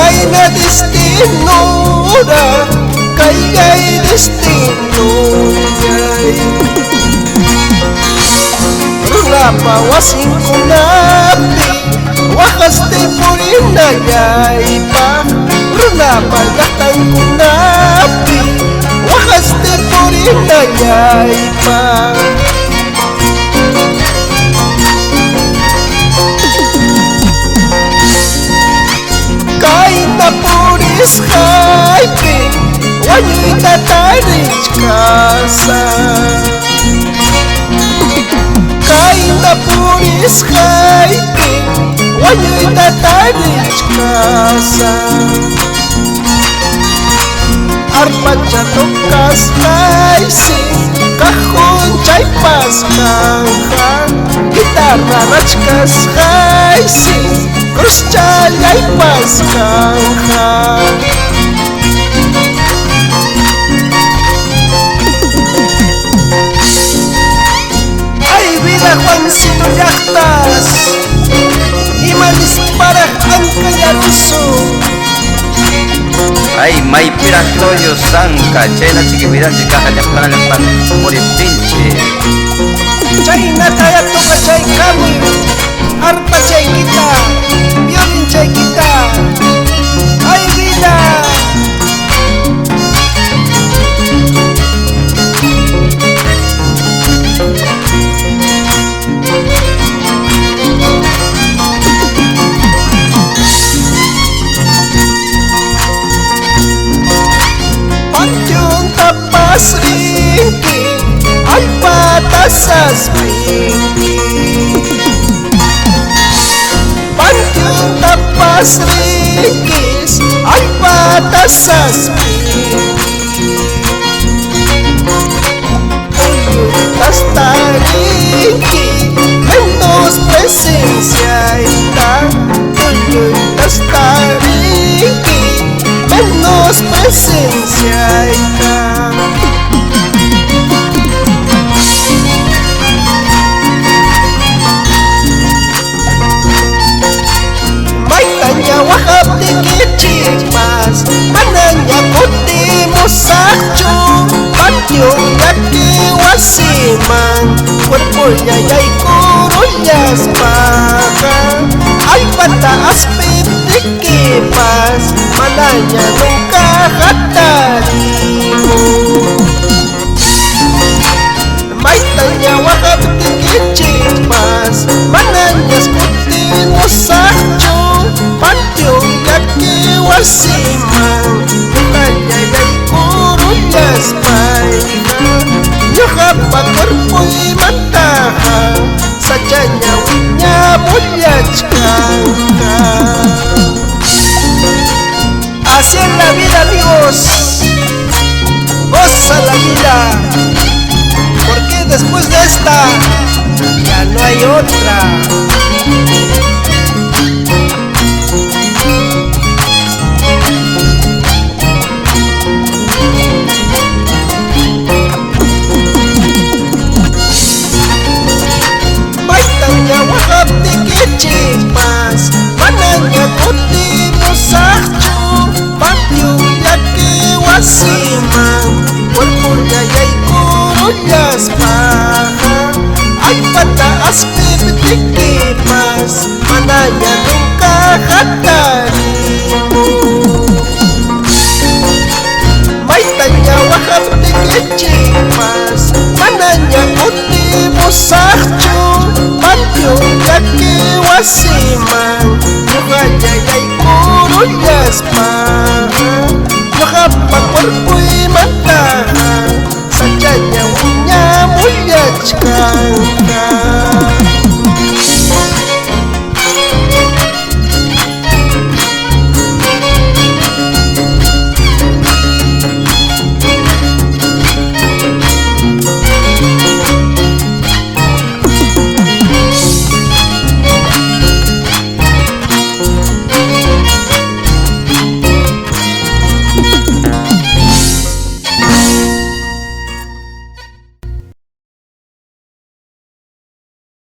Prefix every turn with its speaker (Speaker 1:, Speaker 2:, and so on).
Speaker 1: may na destinura, kay destino yay. Rula pawasing ko napi, wakas te purin na yay pa. Rula palatan ko napi, wakas te purin na yay pa. Puris hyping, wanyo'y tatarich kasa. Kahit na puris hyping, wanyo'y tatarich kasa. Arpat chatok kas kaising, kahon chay pas kanghan. Gitarra rach kas kaising, krus chalay pas kanghan. Ay vida Juancito Llactas, imanis para ang kayaruso.
Speaker 2: Ay may pirasloyo sangka, chayna chiquipidan chikaja llaqtanallapan puriptinchi.
Speaker 1: Chayna kayatuqa chay kamuy, arpa chaykita, violin chaykita. Ay vida. Pantyong tapas ringki, ay patasas ringki. Pantyong tapas ringkis, ay patasas ringki. Uyuy hasta ringki, menos presencia ita. Uyuy hasta ringki, menos presencia ita. Wahab de kichipas, mananya kuti musachu. Pantyong yaki wasiman, cuerponya yay kuruyas paga. Ay pataas pitikipas, mananya nungka hatarimo. May tanya wahab de kichipas, mananyas kuti musachu. Pantyong yaki wasiman, mananya yay kuruyas paga. Nyahapa cuerpo'y mantaja, sadyanya winya mulyachkanka. Así es la vida, amigos, goza la vida, porque después de esta ya no hay otra.